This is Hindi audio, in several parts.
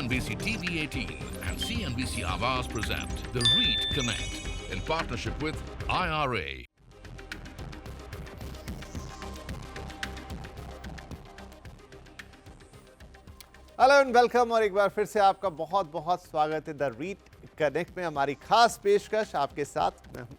CNBC TV18 and CNBC Awaaz present The REIT Connect in partnership with IRA. Hello and welcome और एक बार फिर से आपका बहुत बहुत स्वागत है द रीट कनेक्ट में। हमारी खास पेशकश आपके साथ मैं हूं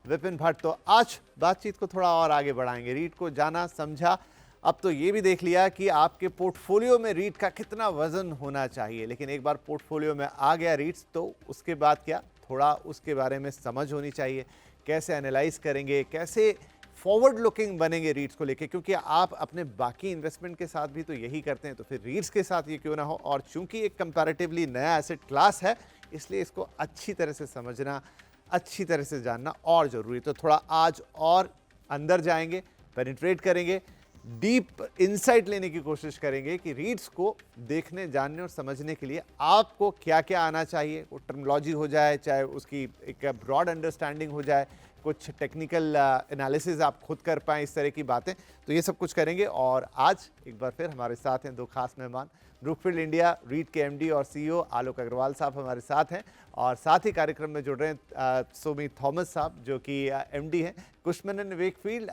विपिन भट्ट। तो आज बातचीत को थोड़ा और आगे बढ़ाएंगे, रीट को जाना समझा, अब तो ये भी देख लिया कि आपके पोर्टफोलियो में रीट का कितना वजन होना चाहिए। लेकिन एक बार पोर्टफोलियो में आ गया रीट्स तो उसके बाद क्या, थोड़ा उसके बारे में समझ होनी चाहिए, कैसे एनालाइज करेंगे, कैसे फॉरवर्ड लुकिंग बनेंगे रीट्स को लेके, क्योंकि आप अपने बाकी इन्वेस्टमेंट के साथ भी तो यही करते हैं, तो फिर रीट्स के साथ ये क्यों ना हो। और चूंकि एक कंपैरेटिवली नया एसेट क्लास है, इसलिए इसको अच्छी तरह से समझना, अच्छी तरह से जानना और ज़रूरी। तो थोड़ा आज और अंदर जाएंगे, पेनिट्रेट करेंगे, डीप इंसाइट लेने की कोशिश करेंगे कि रीट्स को देखने, जानने और समझने के लिए आपको क्या क्या आना चाहिए। वो टर्मिनोलॉजी हो जाए, चाहे उसकी एक ब्रॉड अंडरस्टैंडिंग हो जाए, कुछ टेक्निकल एनालिसिस आप खुद कर पाएँ, इस तरह की बातें, तो ये सब कुछ करेंगे। और आज एक बार फिर हमारे साथ हैं दो खास मेहमान, ब्रुकफील्ड इंडिया रीट के एमडी और सीईओ आलोक अग्रवाल साहब हमारे साथ हैं, और साथ ही कार्यक्रम में जुड़ रहे हैं सोमी थॉमस साहब जो कि एमडी हैं कुशमन वेकफील्ड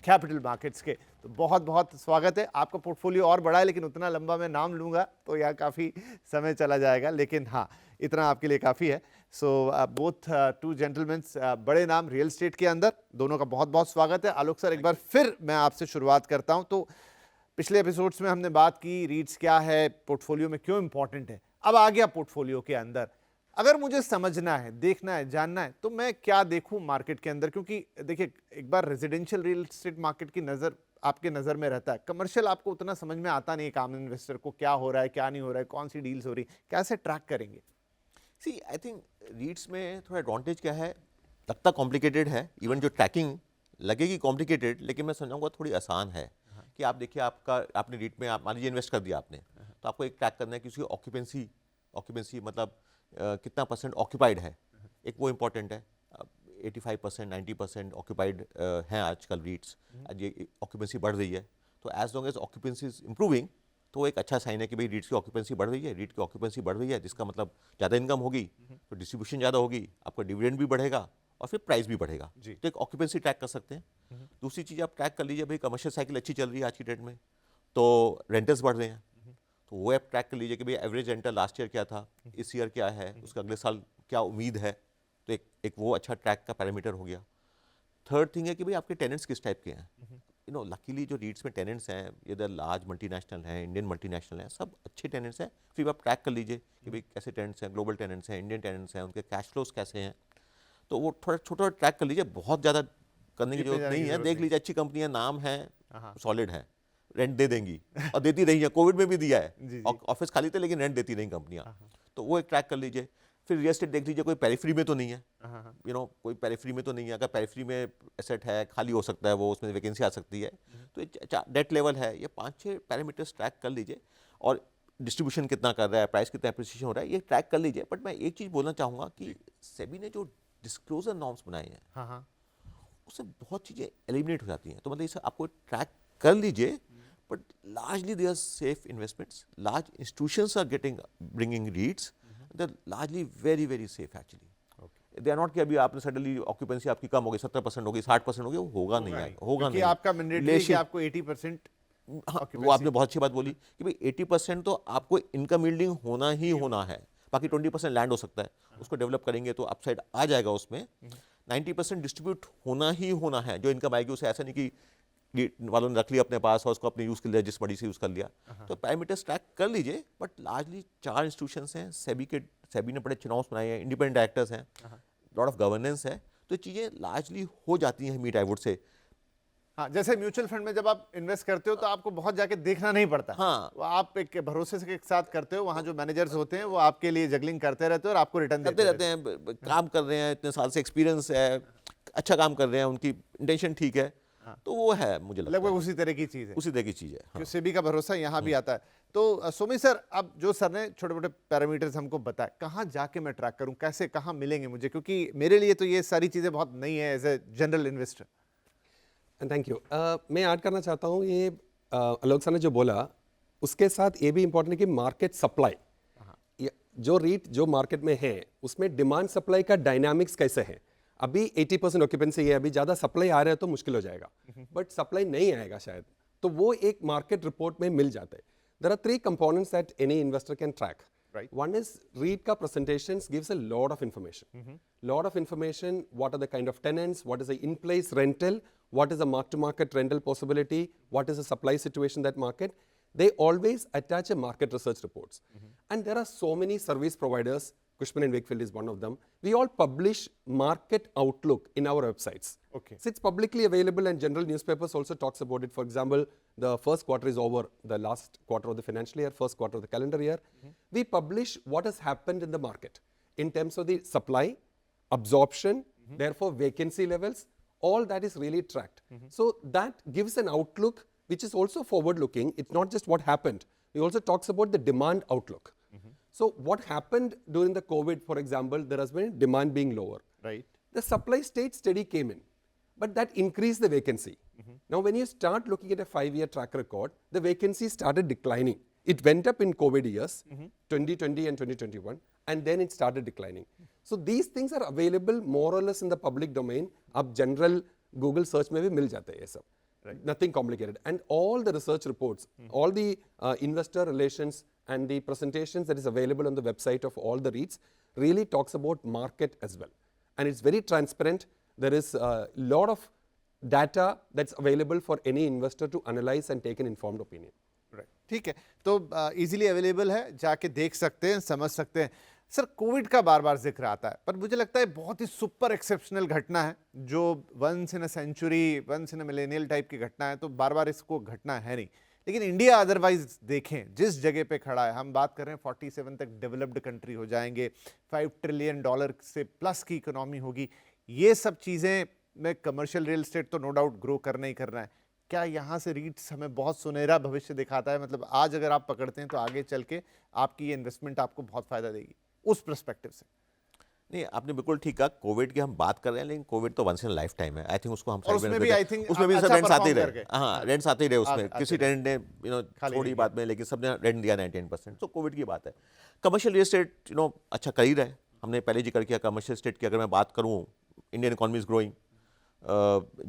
कैपिटल मार्केट्स के। तो बहुत बहुत स्वागत है। आपका पोर्टफोलियो और बड़ा है, लेकिन उतना लंबा मैं नाम लूँगा तो यहाँ काफ़ी समय चला जाएगा, लेकिन हाँ, इतना आपके लिए काफ़ी है। सो बोथ टू जेंटलमैन्स, बड़े नाम रियल एस्टेट के अंदर, दोनों का बहुत बहुत स्वागत है। आलोक सर, एक बार फिर मैं आपसे शुरुआत करता हूँ। तो पिछले एपिसोड्स में हमने बात की रीट्स क्या है, पोर्टफोलियो में क्यों इंपॉर्टेंट है। अब आ गया पोर्टफोलियो के अंदर, अगर मुझे समझना है, देखना है, जानना है, तो मैं क्या देखूं मार्केट के अंदर। क्योंकि देखिए, एक बार रेजिडेंशियल रियल एस्टेट मार्केट की नज़र आपके नज़र में रहता है, कमर्शियल आपको उतना समझ में आता नहीं है, कॉमन इन्वेस्टर को क्या हो रहा है, क्या नहीं हो रहा है, कौन सी डील्स हो रही, कैसे ट्रैक करेंगे। सी आई थिंक रीट्स में थोड़ा एडवांटेज क्या है, लगता कॉम्प्लिकेटेड है, इवन जो ट्रैकिंग लगेगी कॉम्प्लिकेटेड, लेकिन मैं समझाऊंगा थोड़ी आसान है। कि आप देखिए, आपने रीट में आप मान लीजिए इन्वेस्ट कर दिया आपने, तो आपको एक ट्रैक करना है कि उसकी ऑक्यूपेंसी मतलब कितना परसेंट ऑक्यूपाइड है, एक वो इंपॉर्टेंट है। 85% 90% ऑक्यूपाइड हैं आजकल रीट्स, आज ये ऑक्यूपेंसी बढ़ रही है, तो as long as occupancy is improving, तो एक अच्छा साइन है कि भाई रीट्स की ऑक्यूपेंसी बढ़ रही है। रीट की ऑक्यूपेंसी बढ़ रही है जिसका मतलब ज़्यादा इनकम होगी, तो डिस्ट्रीब्यूशन ज़्यादा होगी, आपका डिविडेंड भी बढ़ेगा और फिर प्राइस भी बढ़ेगा। तो एक ऑक्यूपेंसी ट्रैक कर सकते हैं। दूसरी चीज़ आप ट्रैक कर लीजिए, भाई कमर्शियल साइकिल अच्छी चल रही है आज की डेट में, तो रेंटल्स बढ़ रहे हैं, तो वो आप ट्रैक कर लीजिए कि भाई एवरेज रेंटल लास्ट ईयर क्या था, इस ईयर क्या है, उसका अगले साल क्या उम्मीद है, तो एक वो अच्छा ट्रैक का पैरामीटर हो गया। थर्ड थिंग है कि भाई आपके टेनेंट्स किस टाइप के हैं। लकीली जो रीट्स में टेनेंट्स हैं, ये लार्ज मल्टीनेशनल हैं, इंडियन मल्टीनेशनल हैं, सब अच्छे टेनेंट्स हैं। फिर आप ट्रैक कर लीजिए कि भाई कैसे टेनेंट्स हैं, ग्लोबल टेनेंट्स हैं, इंडियन टेनेंट्स हैं, उनके कैश फ्लोज कैसे हैं, तो वो थोड़ा छोटा ट्रैक कर लीजिए, बहुत ज़्यादा करने की जरूरत नहीं है। देख लीजिए अच्छी कंपनियां, नाम है, सॉलिड है, रेंट दे देंगी और देती रही है, कोविड में भी दिया है, ऑफिस खाली थे लेकिन रेंट देती रही कंपनियां, तो वो एक ट्रैक कर लीजिए। फिर रियल एस्टेट देख लीजिए, कोई पेरिफेरी में तो नहीं है, कोई पेरिफेरी में तो नहीं है। अगर पेरिफेरी में एसेट है, खाली हो सकता है वो, उसमें वैकेंसी आ सकती है, तो डेट लेवल है, ये 5-6 पैरामीटर्स ट्रैक कर लीजिए, और डिस्ट्रीब्यूशन कितना कर रहा है, प्राइस कितना एप्रिसिएशन हो रहा है, ये ट्रैक कर लीजिए। बट मैं एक चीज़ बोलना चाहूँगा कि सेबी ने जो डिस्क्लोजर नॉर्म्स बनाए हैं, उससे बहुत चीज़ें एलिमिनेट हो जाती हैं, तो मतलब इसे आपको ट्रैक कर लीजिए। But largely they are safe investments, large institutions are bringing REITs, they are largely very very safe actually. They are not कि अभी आपने सडनली ऑक्यूपेंसी आपकी कम हो गई, 70% हो गई, 60% हो गई, वो होगा नहीं, होगा नहीं। आपका मैंडेटरी है कि आपको 80%, वो आपने बहुत अच्छी बात बोली कि भाई 80% तो आपको इनकम यील्डिंग होना ही होना है, बाकी 20% लैंड हो सकता है, उसको डेवलप करेंगे तो अपसाइड आ जाएगा उसमें। 90% डिस्ट्रीब्यूट होना ही होना है, जो इनकम आएगी उसे ऐसा नहीं कि वालों ने रख लिया अपने पास और उसको अपने यूज़ के लिए जिस मर्जी से यूज़ कर लिया, तो पैरामीटर्स ट्रैक कर लीजिए। बट लार्जली 4 इंस्टीट्यूशंस हैं, सेबी ने बड़े चुनाव बनाए हैं, इंडिपेंडेंट डायरेक्टर्स हैं, लॉट ऑफ गवर्नेंस है, तो चीज़ें लार्जली हो जाती हैं मीट आई वुड से। हाँ, जैसे म्यूचुअल फंड में जब आप इन्वेस्ट करते हो तो आपको बहुत जाके देखना नहीं पड़ता। हाँ, वो आप एक भरोसे के साथ करते हो, वहाँ जो मैनेजर्स होते हैं वो आपके लिए जगलिंग करते रहते हैं और आपको रिटर्न देते रहते हैं। काम कर रहे हैं, इतने साल से एक्सपीरियंस है, अच्छा काम कर रहे हैं, उनकी इंटेंशन ठीक है, तो वो है, मुझे लगता है लगभग उसी तरह की चीज़ है, उसी तरह की चीज़ है। सेबी का भरोसा यहाँ भी आता है। तो सोमी सर, अब जो सर ने छोटे मोटे पैरामीटर्स हमको बताए, कहाँ जाके मैं ट्रैक करूँ, कैसे, कहाँ मिलेंगे मुझे, क्योंकि मेरे लिए तो ये सारी चीज़ें बहुत नई है as a general investor. Thank you. मैं ऐड करना चाहता हूँ, ये आलोक सर ने जो बोला उसके साथ ये भी इम्पोर्टेंट है कि मार्केट सप्लाई, जो रीट जो मार्केट में है उसमें डिमांड सप्लाई का डायनामिक्स कैसे है. अभी 80% ऑक्यूपेंसी है, अभी ज़्यादा सप्लाई आ रहा है तो मुश्किल हो जाएगा, बट सप्लाई नहीं आएगा शायद, तो वो एक मार्केट रिपोर्ट में मिल जाता है. There are 3 components that any investor can track. Right. One is REIT ka presentations gives a lot of information. Lot of information, what are the kind of tenants, what is the in-place rental, what is the mark-to-market rental possibility, what is the supply situation that market. They always attach a market research reports. And there are so many service providers, Cushman and Wakefield is one of them. We all publish market outlook in our websites. Okay. So it's publicly available and general newspapers also talks about it. For example, the first quarter is over, the last quarter of the financial year, first quarter of the calendar year. We publish what has happened in the market in terms of the supply, absorption, therefore vacancy levels, all that is really tracked. So that gives an outlook which is also forward looking. It's not just what happened. It also talks about the demand outlook. So what happened during the COVID, for example, there has been demand being lower. Right. The supply stayed steady came in, but that increased the vacancy. Now when you start looking at a 5-year track record, the vacancy started declining. It went up in COVID years, 2020 and 2021, and then it started declining. So these things are available more or less in the public domain. Ab general Google search में भी मिल जाते हैं ये सब. Nothing complicated. And all the research reports, all the investor relations and the presentations that is available on the website of all the REITs really talks about market as well. And it's very transparent. There is a lot of data that's available for any investor to analyze and take an informed opinion. Right. ठीक है, तो इजीली अवेलेबल है, जाके देख सकते हैं, समझ सकते हैं. सर, कोविड का बार बार जिक्र आता है, पर मुझे लगता है बहुत ही सुपर एक्सेप्शनल घटना है, जो once in a century, once in a millennial type की घटना है, तो बार बार इसको घटना है नहीं. लेकिन इंडिया अदरवाइज देखें जिस जगह पे खड़ा है, हम बात कर रहे हैं 47 तक डेवलप्ड कंट्री हो जाएंगे, $5 ट्रिलियन से प्लस की इकोनॉमी होगी. ये सब चीज़ें में कमर्शियल रियल एस्टेट तो नो डाउट ग्रो करना ही करना है. क्या यहाँ से रीट्स हमें बहुत सुनहरा भविष्य दिखाता है? मतलब आज अगर आप पकड़ते हैं तो आगे चल के आपकी ये इन्वेस्टमेंट आपको बहुत फायदा देगी उस पर्सपेक्टिव से. नहीं, आपने बिल्कुल ठीक कहा. कोविड की हम बात कर रहे हैं, लेकिन कोविड तो वंस इन लाइफ टाइम है. आई थिंक उसको हम उसमें भी आई थिंक उसमें भी सब अच्छा रेंट्स आते ही परफॉर्म रहे. करके. हाँ, रेंट्स आते ही रहे उसमें. किसी टेनेंट ने थोड़ी नहीं बात में, लेकिन सबने रेंट दिया 99%. तो कोविड की बात है. कमर्शियल रियल एस्टेट अच्छा कर ही रहा है. हमने पहले जिक्र किया कमर्शियल एस्टेट की. अगर मैं बात करूँ, Indian economy is growing,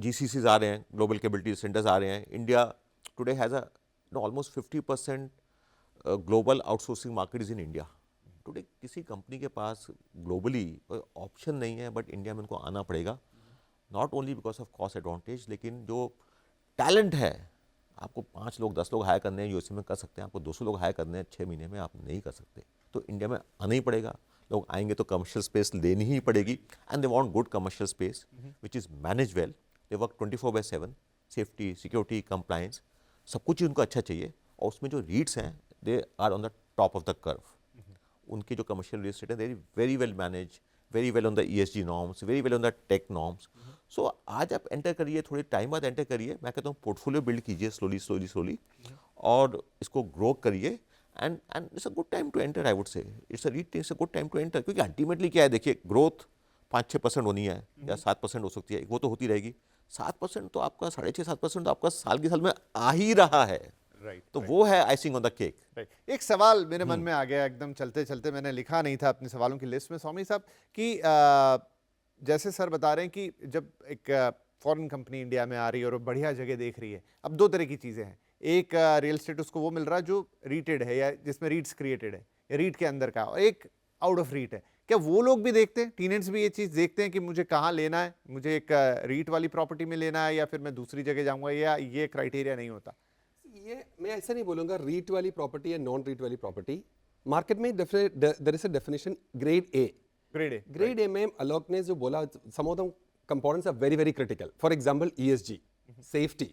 GCCs आ रहे हैं, ग्लोबल कैपिटल सेंटर्स आ रहे हैं. India today has almost 50% global outsourcing market is in India. Today किसी कंपनी के पास ग्लोबली कोई ऑप्शन नहीं है, बट इंडिया में उनको आना पड़ेगा. Not only because of cost advantage, लेकिन जो टैलेंट है, आपको 5 लोग 10 लोग हायर करने हैं यूएसए में कर सकते हैं, आपको 200 लोग हायर करने हैं 6 महीने में, आप नहीं कर सकते. तो इंडिया में आना ही पड़ेगा. लोग आएंगे तो कमर्शियल स्पेस लेनी ही पड़ेगी. And they want good commercial space which is manage well. They work 24/7, safety, security, compliance, सब कुछ ही उनको अच्छा चाहिए. और उसमें जो रीट्स हैं, they are on the top of the curve. उनके जो कमर्शियल रियल एस्टेट है, they very well manage, very well on the ESG norms, very well on the tech norms. So आज आप एंटर करिए, थोड़े टाइम बाद एंटर करिए. मैं कहता हूँ पोर्टफोलियो बिल्ड कीजिए स्लोली, और इसको ग्रो करिए. And it's a good time to enter. I would say it's a good time to enter. क्योंकि अल्टीमेटली क्या है, देखिए, ग्रोथ 5-6% होनी है या 7% हो सकती है, वो तो होती रहेगी. 7% तो आपका 6.5-7% तो आपका साल के साल में आ ही रहा है. राइट. तो वो है आइसिंग ऑन द केक. एक सवाल मेरे मन में आ गया एकदम चलते चलते, मैंने लिखा नहीं था अपने सवालों की लिस्ट में, स्वामी साहब, कि जैसे सर बता रहे हैं कि जब एक फॉरेन कंपनी इंडिया में आ रही है और बढ़िया जगह देख रही है, अब 2 तरह की चीज़ें हैं. एक रियल एस्टेट उसको वो मिल रहा है जो रीटेड है या जिसमें रीट्स क्रिएटेड है या रीट के अंदर का, और एक आउट ऑफ रीट है. क्या वो लोग भी देखते हैं, टीनेंट्स भी ये चीज़ देखते हैं कि मुझे कहाँ लेना है, मुझे एक रीट वाली प्रॉपर्टी में लेना है या फिर मैं दूसरी जगह जाऊँगा, या ये क्राइटेरिया नहीं होता? ये मैं ऐसा नहीं बोलूँगा रीट वाली प्रॉपर्टी या नॉन रीट वाली प्रॉपर्टी. मार्केट में there is a definition grade A. Grade A में आलोक ने जो बोला, some of the components are very very critical. For example ESG, safety,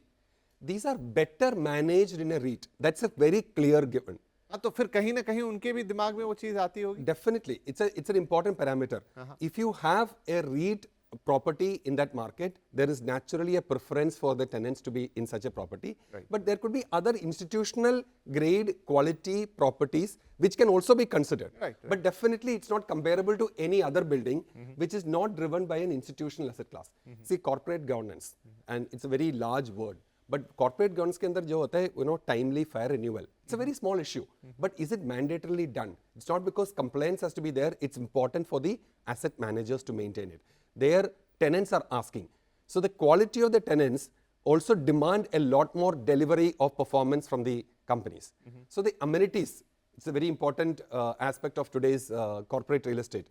these are better managed in a REIT. That's a very clear given. हाँ, तो फिर कहीं ना कहीं उनके भी दिमाग में वो चीज़ आती होगी. Definitely, it's an important parameter. If you have a REIT property in that market, there is naturally a preference for the tenants to be in such a property. Right. But there could be other institutional grade quality properties which can also be considered. Right. But definitely it's not comparable to any other building which is not driven by an institutional asset class. See, corporate governance, and it's a very large word. But corporate governance के अंदर जो होता है, timely fair renewal. It's a very small issue. But is it mandatorily done? It's not because compliance has to be there. It's important for the asset managers to maintain it. Their tenants are asking. So the quality of the tenants also demand a lot more delivery of performance from the companies. So the amenities, it's a very important aspect of today's corporate real estate.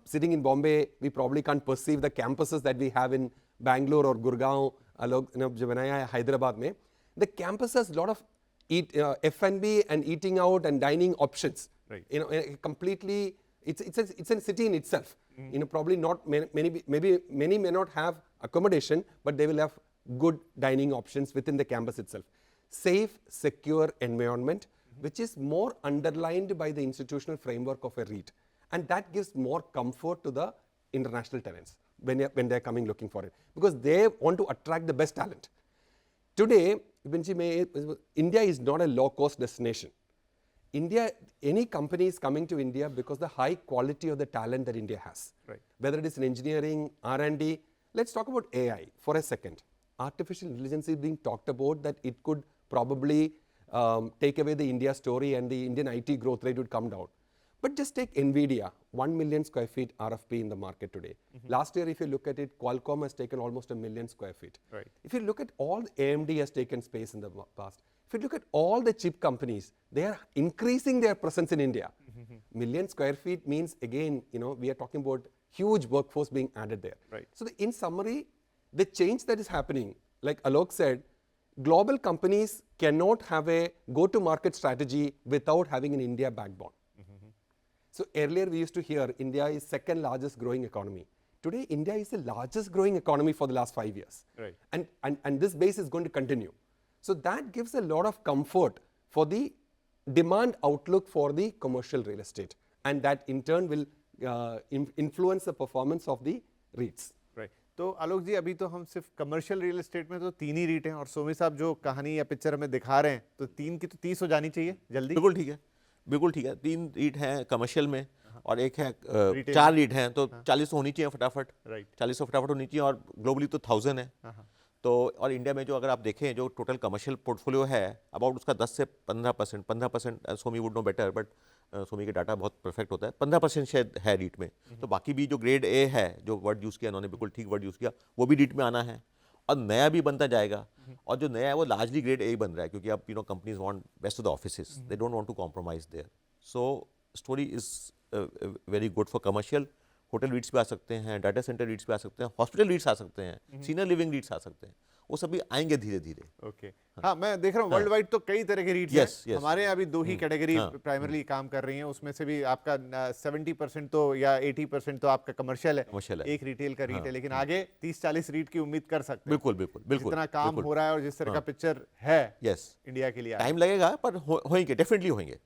Sitting in Bombay, we probably can't perceive the campuses that we have in Bangalore or Gurgaon, जो बनाया है हैदराबाद में. The campus has a lot of F&B and eating out and dining options. Right. Completely, it's a city in itself. Probably not many may not have accommodation, but they will have good dining options within the campus itself. Safe, secure environment, which is more underlined by the institutional framework of a REIT. And that gives more comfort to the international tenants when they're coming looking for it. Because they want to attract the best talent. Today, India is not a low-cost destination. Any company is coming to India because the high quality of the talent that India has. Right. Whether it is in engineering, R&D. Let's talk about AI for a second. Artificial intelligence is being talked about that it could probably take away the India story and the Indian IT growth rate would come down. But just take NVIDIA, 1 million square feet RFP in the market today. Last year, if you look at it, Qualcomm has taken almost 1 million square feet. Right. If you look at all, AMD has taken space in the past. If you look at all the chip companies, they are increasing their presence in India. Million square feet means, again, we are talking about huge workforce being added there. Right. So in summary, the change that is happening, like Alok said, global companies cannot have a go-to-market strategy without having an India backbone. So earlier we used to hear India is second largest growing economy. Today India is the largest growing economy for the last 5 years. Right. And this base is going to continue. So that gives a lot of comfort for the demand outlook for the commercial real estate. And that in turn will influence the performance of the REITs. Right तो आलोक जी अभी तो हम सिर्फ कमर्शियल रियल एस्टेट में तो 3 ही रीट हैं और सोमी साहब जो कहानी या पिक्चर हमें दिखा रहे हैं तो 3 की तो 30 हो जानी चाहिए जल्दी. बिल्कुल ठीक है, बिल्कुल ठीक है. 3 रीट हैं कमर्शियल में और एक है Retail 4 रीट हैं तो 40 होनी चाहिए फटाफट. राइट 40 फटाफट होनी चाहिए और ग्लोबली तो 1000 है. तो और इंडिया में जो अगर आप देखें जो टोटल कमर्शियल पोर्टफोलियो है अबाउट उसका 10 से 15%, सोमी वुड नो बेटर बट सोमी के डाटा बहुत परफेक्ट होता है, 15% शायद है रीट में. तो बाकी भी जो ग्रेड ए है जो वर्ड यूज़ किया उन्होंने बिल्कुल ठीक वर्ड यूज़ किया वो भी रीट में आना है और नया भी बनता जाएगा. और जो नया है वो लार्जली ग्रेड ए बन रहा है क्योंकि अब companies want best of the offices, they don't want to compromise there. So story is very good for commercial. Hotel REITs पे आ सकते हैं, डाटा सेंटर रीट्स पे आ सकते हैं, हॉस्पिटल रीट्स आ सकते हैं, सीनियर लिविंग रीट्स आ सकते हैं, वो सभी आएंगे धीरे धीरे. ओके हाँ मैं देख रहा हूँ वर्ल्ड वाइड तो कई तरह के रीट्स Yes, हैं. yes. हमारे यहाँ अभी 2 ही कैटेगरी प्राइमरली काम कर रही हैं. उसमें से भी आपका 70% तो या 80% तो आपका कमर्शियल Commercial है, है. एक रिटेल का रीट है. लेकिन आगे 30-40 रीट की उम्मीद कर सकते हैं बिल्कुल बिल्कुल बिल्कुल जितना काम बिल्कुल. हो रहा है और जिस तरह का पिक्चर है यस इंडिया के लिए. टाइम लगेगा पर होंगे, डेफिनेटली होंगे,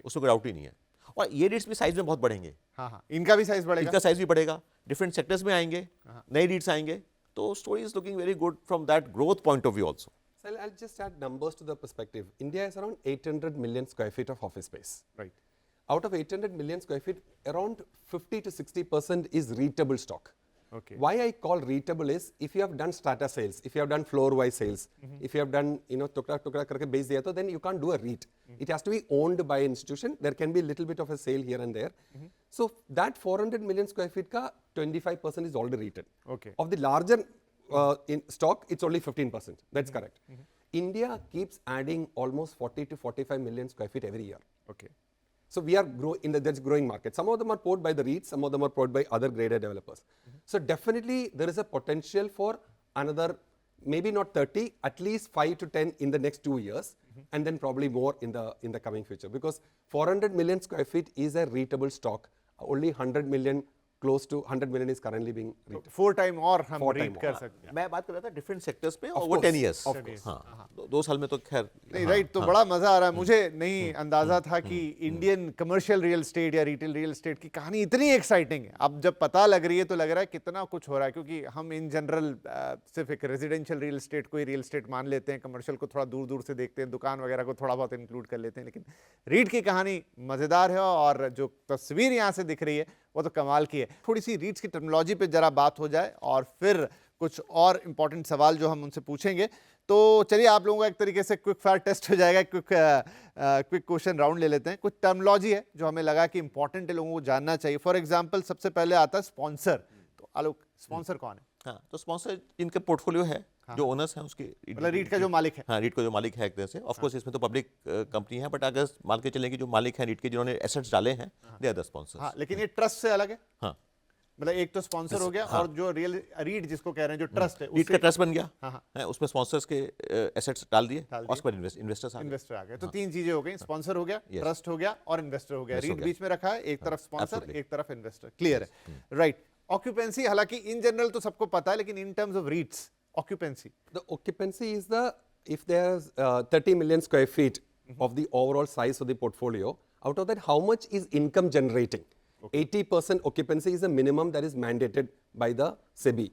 उसमें कोई डाउट ही नहीं है. और ये रीट्स भी साइज में बहुत बढ़ेंगे, हाँ हाँ इनका भी साइज बढ़ेगा. इनका साइज भी बढ़ेगा, डिफरेंट सेक्टर्स में आएंगे, नए रीट्स आएंगे. तो story is looking very good from that growth point of view also. So I'll just add numbers to the perspective. India has around 800 million square feet of office space. Right Out of 800 million square feet, around 50 to 60% is REITable stock. Okay. Why I call REITable is if you have done strata sales, if you have done floor-wise sales, if you have done tukra karke base diya to, then you can't do a REIT. It has to be owned by an institution. There can be a little bit of a sale here and there. So that 400 million square feet ka 25% is already REITed. Okay. Of the larger in stock, it's only 15%. That's correct. India keeps adding almost 40 to 45 million square feet every year. Okay So we are that's growing market. Some of them are poured by the REITs, some of them are poured by other graded developers. So definitely there is a potential for another, maybe not 30, at least 5 to 10 in the next 2 years, and then probably more in the coming future. Because 400 million square feet is a REITable stock. Only 100 million, close to 100 million is currently being REITed. 4 time और हम 4 रीट time कर और. सकते हैं. मैं बात कर रहा था डिफरेंट सेक्टर्स पे Of और वो course, 10 इयर्स. of course. हाँ 2 साल में तो खैर नहीं राइट तो बड़ा मजा आ रहा है मुझे. नहीं अंदाजा था कि इंडियन कमर्शियल रियल एस्टेट या रिटेल रियल एस्टेट की कहानी इतनी एक्साइटिंग है. अब जब पता लग रही है तो लग रहा है कितना कुछ हो रहा है क्योंकि हम इन जनरल सिर्फ एक रेजिडेंशियल रियल एस्टेट को ही रियल एस्टेट मान लेते हैं, कमर्शियल को थोड़ा दूर दूर से देखते हैं, दुकान वगैरह को थोड़ा बहुत इंक्लूड कर लेते हैं. लेकिन रीट की कहानी मज़ेदार है और जो तस्वीर यहाँ से दिख रही है वो तो कमाल की है. थोड़ी सी रीट्स की टेक्नोलॉजी पे जरा बात हो जाए और फिर कुछ और इंपॉर्टेंट सवाल जो हम उनसे पूछेंगे। तो चलिए आप लोगों का एक तरीके से क्विक फायर टेस्ट हो जाएगा, क्विक क्वेश्चन राउंड ले लेते हैं। कुछ टर्मिनोलॉजी है जो हमें लगा कि इंपॉर्टेंट है, लोगों को जानना चाहिए। फॉर एग्जाम्पल सबसे पहले आता है स्पॉन्सर। तो आलोक, स्पॉन्सर कौन है? हाँ, तो स्पॉन्सर इनका पोर्टफोलियो है, जो ओनर्स हैं उसके, मतलब रीट का जो मालिक है। हाँ, रीट का जो मालिक है एक तरह से। ऑफ कोर्स इसमें तो पब्लिक कंपनी है, बट अगर मान के चलें कि जो मालिक हैं रीट के, जिन्होंने एसेट्स डाले हैं, दे आर द स्पॉन्सर्स। हाँ, लेकिन ये ट्रस्ट से अलग है। हाँ, मतलब एक तो स्पॉन्सर हो गया, और जो रियल रीट जिसको कह रहे हैं, जो ट्रस्ट है, रीट का ट्रस्ट बन गया। हाँ, हाँ। है, उसमें स्पॉन्सर्स के एसेट्स डाल दिए, और उसके बाद इन्वेस्टर्स आ गए। इन्वेस्टर आ गए। तो तीन चीजें हो गई, स्पॉन्सर हो गया, ट्रस्ट हो गया, और इन्वेस्टर हो गया। Investor रीट हो बीच में रखा है, एक तरफ स्पॉन्सर, absolutely. एक तरफ इन्वेस्टर। क्लियर है, राइट। ऑक्यूपेंसी, हालांकि इन जनरल तो सबको पता है, लेकिन in terms of रीट्स occupancy. The occupancy is the, if there's 30 million square feet of the overall size of the portfolio, out of that, how much is income generating? 80% occupancy is the minimum that is mandated by the SEBI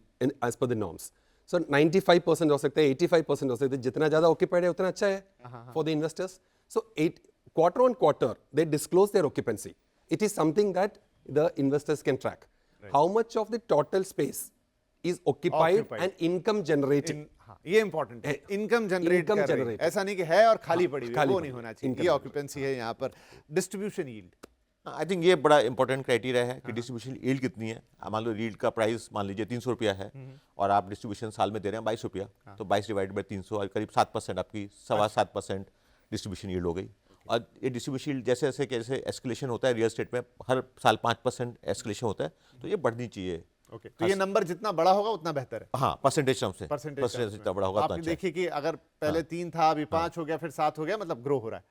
as per the norms. So 95% हो सकते हैं, 85% हो सकते हैं, जितना ज़्यादा occupied है उतना अच्छा है for the investors. So quarter on quarter, they disclose their occupancy. It is something that the investors can track. How much of the total space is occupied and income generating. ये इंपॉर्टेंट है, इनकम जनरेट कर रही है। ऐसा नहीं कि है और खाली पड़ी हुई है, वो नहीं होना चाहिए। ये ऑक्यूपेंसी है यहाँ पर। डिस्ट्रीब्यूशन यील्ड, आई थिंक ये बड़ा इंपॉर्टेंट क्राइटेरिया है कि डिस्ट्रीब्यूशन यील्ड कितनी है। मान लो यील्ड का प्राइस मान लीजिए 300 रुपया है, और आप डिस्ट्रीब्यूशन साल में दे रहे हैं 22 रुपया, तो 22 डिवाइड बाई 300, और करीब 7% आपकी 7.25% डिस्ट्रीब्यूशन यील्ड हो गई। और ये डिस्ट्रीब्यूशन यील्ड जैसे जैसे कैसे एस्केलेशन होता है रियल एस्टेट में, हर साल 5% एस्केलेशन होता है, तो ये बढ़नी चाहिए। ओके, तो ये नंबर जितना बड़ा होगा उतना बेहतर है। हाँ, परसेंटेज टर्म से, परसेंटेज जितना बड़ा होगा आप उतना अच्छा है। देखिए कि अगर पहले 3 था, अभी 5 हो गया, फिर 7 हो गया, मतलब ग्रो हो रहा है।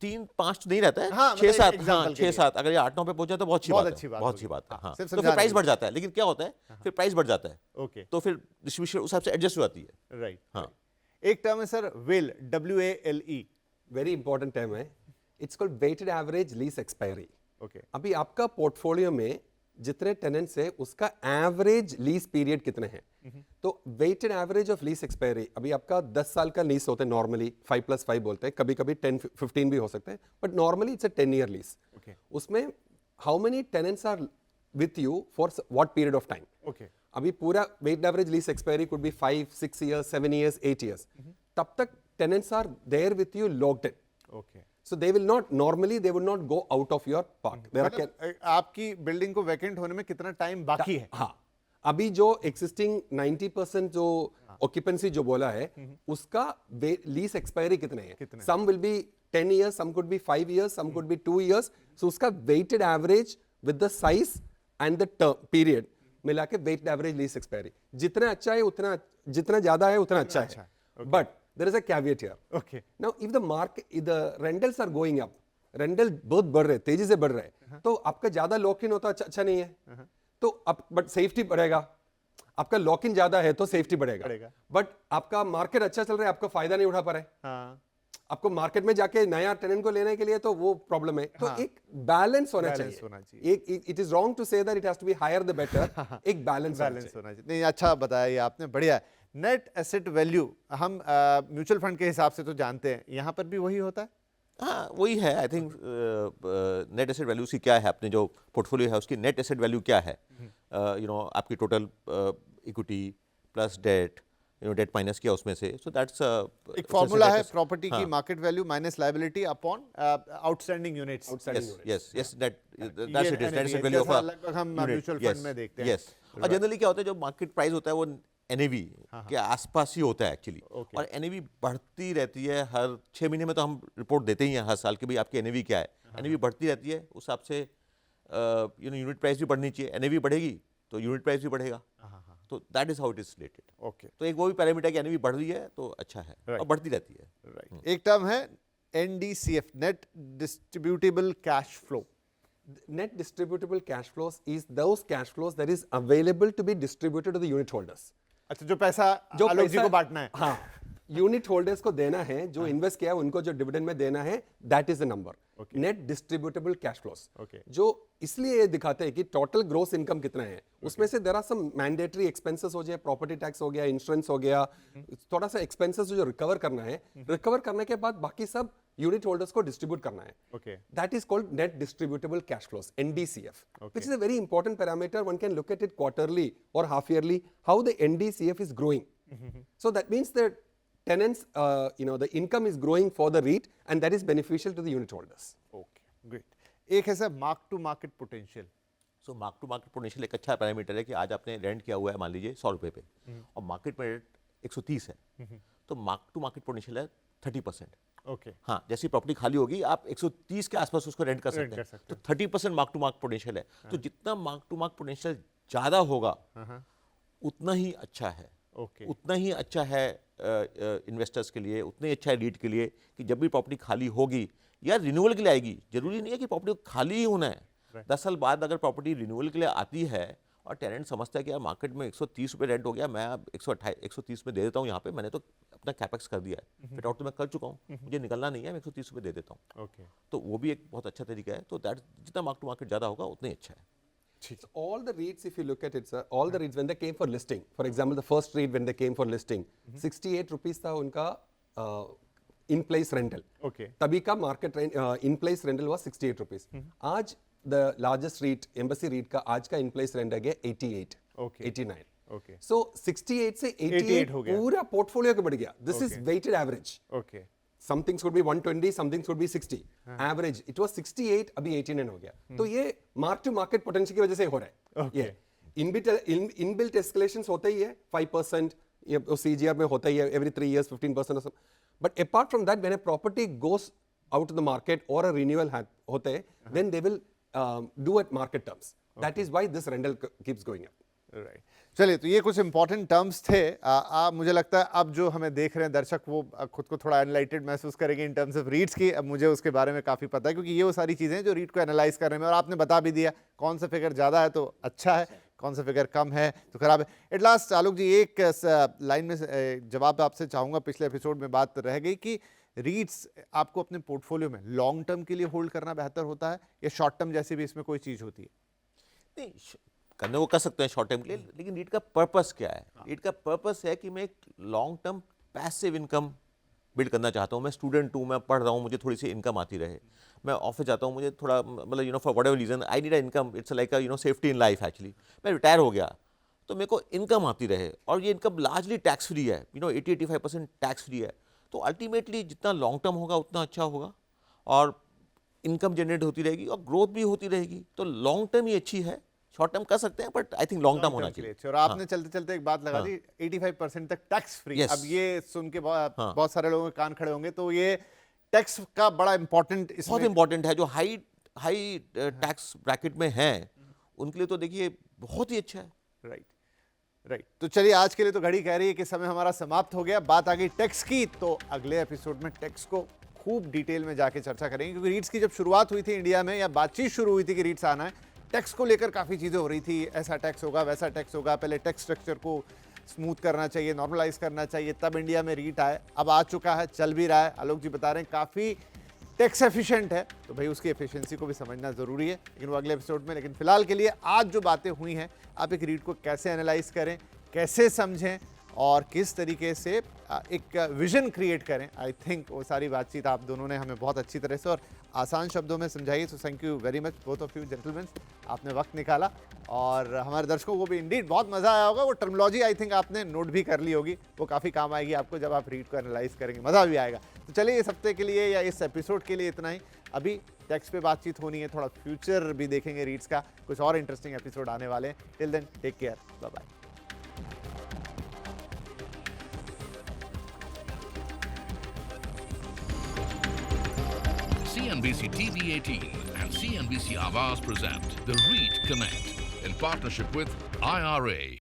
3-5 नहीं रहता है, हाँ, 6-7, मतलब हाँ 6-7, अगर ये 8-9 पे पहुंच जाए तो बहुत अच्छी बात है, बहुत अच्छी बात है। हाँ, सिर्फ तो फिर प्राइस बढ़ जाता है, लेकिन क्या होता है, फिर प्राइस बढ़ जाता है, ओके, तो फिर डिस्ट्रीब्यूशन उस हिसाब से एडजस्ट हो जाती है। राइट। हाँ, एक टर्म है sir well, WALE। Very important term है। It's called weighted average lease expiry. Okay, अभी आपका पोर्टफोलियो में जितने टेनेंट्स है उसका एवरेज लीज पीरियड कितने हैं, तो weighted average of lease expiry, अभी आपका 10 साल का लीज होता है नॉर्मली, 5+5 बोलते हैं, कभी कभी 10-15 भी हो सकते हैं, but normally it's a 10 year lease. Okay, उसमें how many tenants are with you for what period of time. Okay, अभी पूरा weighted average lease expiry could be 5-6 years, 7 years, 8 years, तब तक tenants are there with you locked in. Okay, So they will not, normally they will not go out of your park. There are मतलब आपकी बिल्डिंग को वैकेंट होने में कितना टाइम बाकी है? हाँ, अभी जो existing 90% जो occupancy जो बोला है, उसका lease expiry कितने हैं? Some will be 10 years, some could be 5 years, some could be 2 years. So उसका weighted average with the size and the term period मिला के weighted average lease expiry. जितना अच्छा है उतना, जितना ज़्यादा है उतना अच्छा है. But there is a caveat here. Okay. Now, if the market, if the rentals are going up, rental बहुत बढ़ रहे, तेजी से बढ़ रहे, तो आपका ज्यादा लॉक इन होता अच्छा नहीं है, तो अब बट सेफ्टी बढ़ेगा, आपका लॉक इन ज्यादा है तो सेफ्टी बढ़ेगा, बट आपका मार्केट अच्छा चल रहा है, आपका फायदा नहीं उठा पा रहे, हाँ, आपको मार्केट में जाके नया टेनेंट को लेने के लिए तो वो प्रॉब्लम है। तो एक बैलेंस होना चाहिए। एक it is wrong to say that it has to be higher the better, एक बैलेंस होना चाहिए। नहीं, अच्छा बताया ये आपने, बढ़िया है। नेट एसेट वैल्यू हम म्यूचुअल फंड के हिसाब से तो जानते हैं, यहाँ पर भी वही होता है? हाँ, वही है। I think net asset value की क्या है, अपने जो पोर्टफोलियो है उसकी नेट एसेट वैल्यू क्या है, आपकी total equity plus debt, debt minus किया उसमें से, सो दैट्स एक फॉर्मूला है, प्रॉपर्टी की market value minus liability upon outstanding units. Yes, that's it, net asset value of लगभग हम म्यूचुअल फंड में देखते हैं। यस, और जनरली क्या होता है, जो मार्केट प्राइस होता है वो एनएवी के आसपास ही होता है एक्चुअली, और एनएवी बढ़ती रहती है। हर 6 महीने में तो हम रिपोर्ट देते ही हैं हर साल कि भाई आपकी एनएवी क्या है। एनएवी बढ़ती रहती है, उस हिसाब से यूनिट प्राइस भी बढ़नी चाहिए। एनएवी बढ़ेगी तो यूनिट प्राइस भी बढ़ेगा, तो that is how it is related. Okay, तो एक वो भी पैरामीटर कि एनएवी बढ़ रही है तो अच्छा है, और बढ़ती रहती है। राइट। एक टर्म है NDCF, net distributable cash flow. Net distributable cash flows is those cash flows that is available to be distributed to the unit holders. अच्छा, जो पैसा आलोक जी को बांटना है। हाँ, यूनिट होल्डर्स को देना है, जो इन्वेस्ट किया है उनको जो डिविडेंड में देना है, that is the number, net distributable cash flows. जो इसलिए ये दिखाते हैं कि टोटल ग्रोस इनकम कितना है, उसमें से there are some mandatory expenses हो जाए, प्रॉपर्टी टैक्स हो गया, इंश्योरेंस हो गया, थोड़ा सा एक्सपेंसेस जो रिकवर करना है, रिकवर करने के बाद बाकी सब यूनिट होल्डर्स को डिस्ट्रीब्यूट करना है. Okay. That is called net distributable cash flows, NDCF, which is a very important parameter. One can look at it quarterly or half yearly, how the NDCF is growing. So that means that tenants, the income is growing for the REIT, and that is beneficial to the unit holders. Okay, great. एक है sir mark to market potential. So mark to market potential एक अच्छा पैरामीटर है कि आज आपने रेंट किया हुआ है मान लीजिए 100 रुपये पे और मार्केट में रेट 130 है, तो मार्क टू मार्केट पोटेंशियल है 30%। ओके, हाँ, जैसी प्रॉपर्टी खाली होगी आप 130 के आसपास उसको रेंट कर सकते हैं, तो 30% मार्क टू मार्क पोटेंशियल है। तो जितना मार्क टू मार्क पोटेंशियल ज़्यादा होगा उतना ही अच्छा है, उतना ही अच्छा है इन्वेस्टर्स के लिए, उतना ही अच्छा है रीट के लिए कि जब भी प्रॉपर्टी खाली होगी या रिन्यूअल के लिए आएगी, जरूरी नहीं है कि प्रॉपर्टी खाली ही होना है। 10 साल बाद अगर प्रॉपर्टी रिन्यूअल के लिए आती है और टेनेंट समझता है कि यार मार्केट में 130 रुपये रेंट हो गया, मैं अब 130 में दे देता हूँ, यहाँ पे मैंने तो अपना कैपेक्स कर दिया है, फिट आउट तो मैं कर चुका हूँ, मुझे निकलना नहीं है, मैं 130 रुपये दे देता हूँ। तो वो भी एक बहुत अच्छा तरीका है। तो दैट जितना मार्क टू मार्केट ज़्यादा होगा उतना ही अच्छा है। So all the REITs, if you look at it, sir, all the REITs when they came for listing, for example, the first REIT when they came for listing, 68 rupees था उनका in place rental. Okay. तभी का market in place rental was 68 rupees. आज the largest REIT, Embassy REIT का आज का in place rent है 88, Okay. 89. Okay. So 68 से 88 हो गया। पूरा portfolio का बढ़ गया. This is weighted average. Okay, Some things could be 120, some things could be 60. Average, it was 68, अभी 89 हो गया. तो ये मार्क टू मार्केट पोटेंशियल की वजह से हो रहा है. ये इनबिल्ट एस्केलेशंस होते ही है 5%, ये CGR में होता ही है every 3 years 15% or something. But apart from that, when a property goes out to the market or a renewal होते हैं, then they will do at market terms. That is why this rental keeps going up. Right. चलिए, तो ये कुछ इंपॉर्टेंट टर्म्स थे। मुझे लगता है अब जो हमें देख रहे हैं दर्शक वो खुद को थोड़ा एनलाइटेड महसूस करेंगे इन टर्म्स ऑफ रीट्स की। अब मुझे उसके बारे में काफ़ी पता है क्योंकि ये वो सारी चीज़ें हैं जो रीट को एनालाइज करने में, और आपने बता भी दिया कौन सा फिगर ज़्यादा है तो अच्छा है, कौन सा फिगर कम है तो खराब है। एट लास्ट आलोक जी, एक लाइन में जवाब आपसे चाहूँगा, पिछले एपिसोड में बात रह गई कि रीट्स आपको अपने पोर्टफोलियो में लॉन्ग टर्म के लिए होल्ड करना बेहतर होता है या शॉर्ट टर्म जैसी भी इसमें कोई चीज़ होती है? नहीं, करने वो कर सकते हैं शॉर्ट टर्म के लिए, लेकिन रीट का पर्पस क्या है? रीट का पर्पस है कि मैं एक long term passive income build करना चाहता हूँ। मैं स्टूडेंट हूँ, मैं पढ़ रहा हूँ, मुझे थोड़ी सी इनकम आती रहे। मैं ऑफिस जाता हूँ, मुझे थोड़ा मतलब for whatever reason I need a income, it's like a safety in life actually. मैं रिटायर हो गया तो मेरे को इनकम आती रहे, और ये इनकम लार्जली टैक्स फ्री है, 80-85% टैक्स फ्री है। तो अल्टीमेटली जितना लॉन्ग टर्म होगा उतना अच्छा होगा, और इनकम जनरेट होती रहेगी और ग्रोथ भी होती रहेगी। तो लॉन्ग टर्म ही अच्छी है, शॉर्ट टर्म कर सकते हैं, but I think long term होना चाहिए। और आपने चलते चलते एक बात लगा दी, 85% तक टैक्स फ्री। अब ये सुन के बहुत सारे लोगों के कान खड़े होंगे, तो ये टैक्स का बड़ा इंपॉर्टेंट, बहुत इंपॉर्टेंट है। जो हाई टैक्स ब्रैकेट में हैं उनके लिए तो देखिए बहुत ही अच्छा है। राइट। तो चलिए, आज के लिए तो घड़ी कह रही है कि समय हमारा समाप्त हो गया। बात आ गई टैक्स की, तो अगले एपिसोड में टैक्स को खूब डिटेल में जाके चर्चा करेंगे, क्योंकि रीट्स की जब शुरुआत हुई थी इंडिया में, या बातचीत शुरू हुई थी कि रीट्स आना है, टैक्स को लेकर काफ़ी चीज़ें हो रही थी। ऐसा टैक्स होगा, वैसा टैक्स होगा, पहले टैक्स स्ट्रक्चर को स्मूथ करना चाहिए, नॉर्मलाइज करना चाहिए, तब इंडिया में रीट आए। अब आ चुका है, चल भी रहा है। आलोक जी बता रहे हैं काफ़ी टैक्स एफिशिएंट है, तो भाई उसकी एफिशिएंसी को भी समझना ज़रूरी है, लेकिन वो अगले एपिसोड में। लेकिन फिलहाल के लिए आज जो बातें हुई हैं, आप एक रीट को कैसे एनालाइज करें, कैसे समझें और किस तरीके से एक विजन क्रिएट करें, आई थिंक वो सारी बातचीत आप दोनों ने हमें बहुत अच्छी तरह से और आसान शब्दों में समझाई। So thank you very much both of you gentleman, आपने वक्त निकाला, और हमारे दर्शकों को भी इंडीड बहुत मज़ा आया होगा। वो टर्मिनोलॉजी आई थिंक आपने नोट भी कर ली होगी, वो काफ़ी काम आएगी आपको जब आप रीट को एनालाइज करेंगे, मज़ा भी आएगा। तो चलिए, इस हफ्ते के लिए या इस एपिसोड के लिए इतना ही। अभी टैक्स पे बातचीत होनी है, थोड़ा फ्यूचर भी देखेंगे रीट्स का, कुछ और इंटरेस्टिंग एपिसोड आने वाले हैं। Till then take care, bye bye. CNBC TV 18 and CNBC Awaaz present The REIT Connect in partnership with IRA.